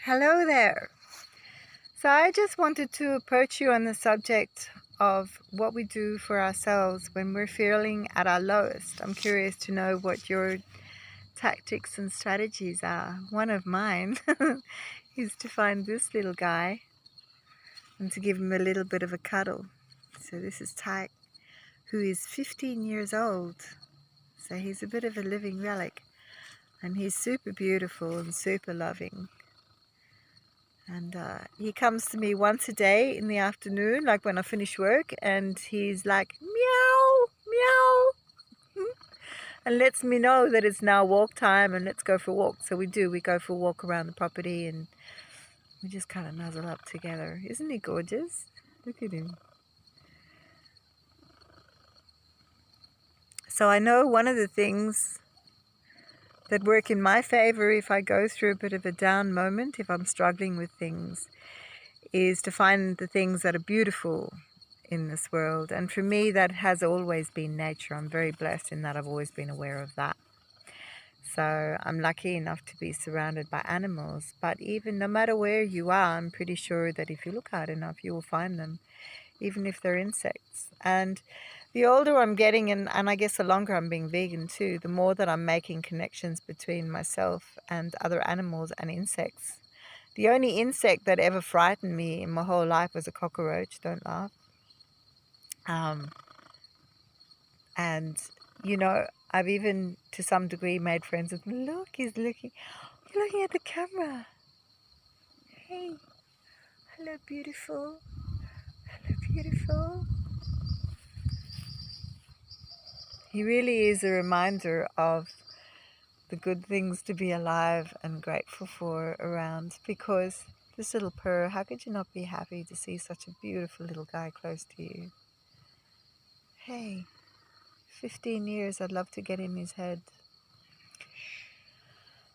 Hello there. So I just wanted to approach you on the subject of what we do for ourselves when we're feeling at our lowest. I'm curious to know what your tactics and strategies are. One of mine is to find this little guy and to give him a little bit of a cuddle. So this is Tyke, who is 15 years old. So he's a bit of a living relic, and he's super beautiful and super loving. And he comes to me once a day in the afternoon, like when I finish work, and he's like, meow, meow, and lets me know that it's now walk time and let's go for a walk. So we do, we go for a walk around the property and we just kind of nuzzle up together. Isn't he gorgeous? Look at him. So I know one of the things that work in my favor if I go through a bit of a down moment, if I'm struggling with things, is to find the things that are beautiful in this world. And for me, that has always been nature. I'm very blessed in that I've always been aware of that. So I'm lucky enough to be surrounded by animals. But even no matter where you are, I'm pretty sure that if you look hard enough, you will find them, even if they're insects. And the older I'm getting, and I guess the longer I'm being vegan too, the more that I'm making connections between myself and other animals and insects. The only insect that ever frightened me in my whole life was a cockroach. Don't laugh. Um, and, I've even to some degree made friends with him. Look, he's looking at the camera. Hey, hello, beautiful. Hello, beautiful. He really is a reminder of the good things to be alive and grateful for around, because this little purr, how could you not be happy to see such a beautiful little guy close to you? Hey, 15 years, I'd love to get in his head.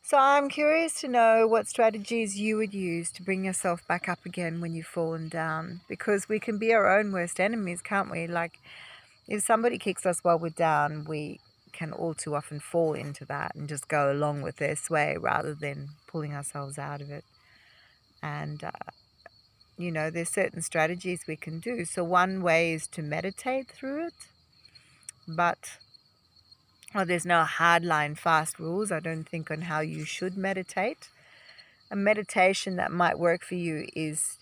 So I'm curious to know what strategies you would use to bring yourself back up again when you've fallen down, because we can be our own worst enemies, can't we? Like, if somebody kicks us while we're down, we can all too often fall into that and just go along with their sway rather than pulling ourselves out of it. And, there's certain strategies we can do. So one way is to meditate through it, but there's no hardline fast rules, I don't think, on how you should meditate. A meditation that might work for you is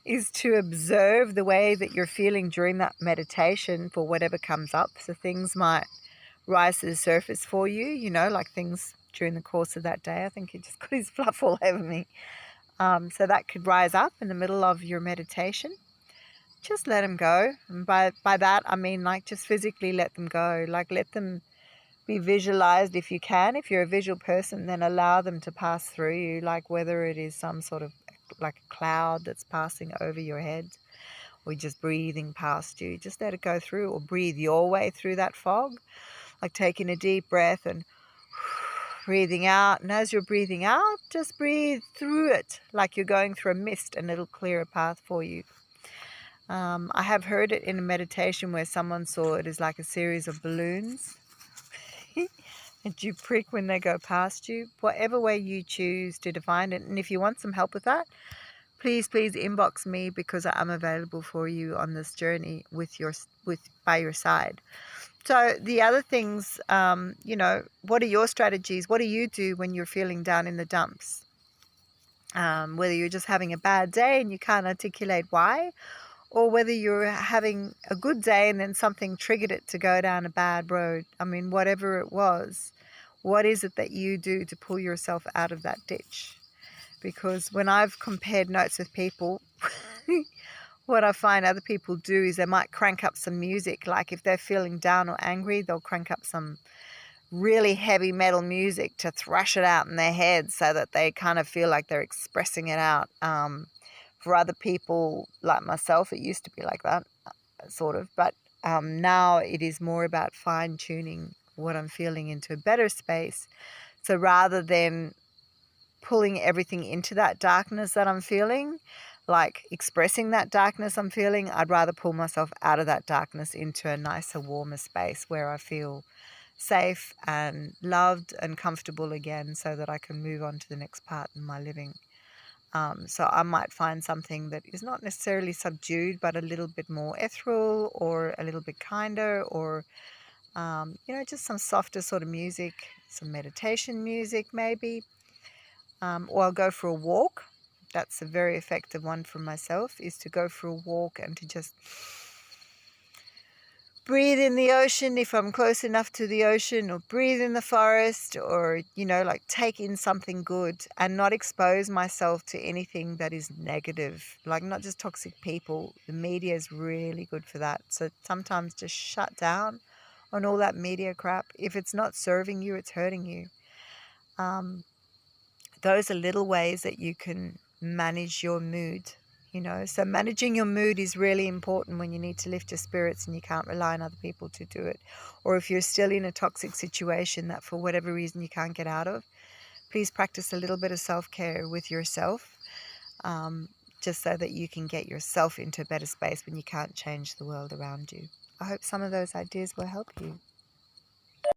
is to observe the way that you're feeling during that meditation for whatever comes up. So things might rise to the surface for you, like things during the course of that day. I think he just got his fluff all over me. So that could rise up in the middle of your meditation. Just let them go. And by that, I mean, like, just physically let them go. Like, let them be visualized if you can. If you're a visual person, then allow them to pass through you, like whether it is some sort of like a cloud that's passing over your head or just breathing past you. Just let it go through, or breathe your way through that fog, like taking a deep breath and breathing out. And as you're breathing out, just breathe through it like you're going through a mist, and it'll clear a path for you. I have heard it in a meditation where someone saw it as like a series of balloons and you prick when they go past you. Whatever way you choose to define it. And if you want some help with that, please inbox me, because I am available for you on this journey by your side. So the other things, what are your strategies? What do you do when you're feeling down in the dumps? Whether you're just having a bad day and you can't articulate why, or whether you're having a good day and then something triggered it to go down a bad road. I mean, whatever it was, what is it that you do to pull yourself out of that ditch? Because when I've compared notes with people, what I find other people do is they might crank up some music. Like if they're feeling down or angry, they'll crank up some really heavy metal music to thrash it out in their head so that they kind of feel like they're expressing it out. For other people like myself, it used to be like that, sort of. But now it is more about fine-tuning what I'm feeling into a better space. So rather than pulling everything into that darkness that I'm feeling, like expressing that darkness I'm feeling, I'd rather pull myself out of that darkness into a nicer, warmer space where I feel safe and loved and comfortable again, so that I can move on to the next part in my living. So I might find something that is not necessarily subdued, but a little bit more ethereal, or a little bit kinder, or just some softer sort of music, some meditation music maybe. Or I'll go for a walk. That's a very effective one for myself, is to go for a walk and to just breathe in the ocean if I'm close enough to the ocean, or breathe in the forest, or, like take in something good and not expose myself to anything that is negative, like not just toxic people. The media is really good for that. So sometimes just shut down on all that media crap. If it's not serving you, it's hurting you. Those are little ways that you can manage your mood. So managing your mood is really important when you need to lift your spirits and you can't rely on other people to do it. Or if you're still in a toxic situation that for whatever reason you can't get out of, please practice a little bit of self-care with yourself, just so that you can get yourself into a better space when you can't change the world around you. I hope some of those ideas will help you.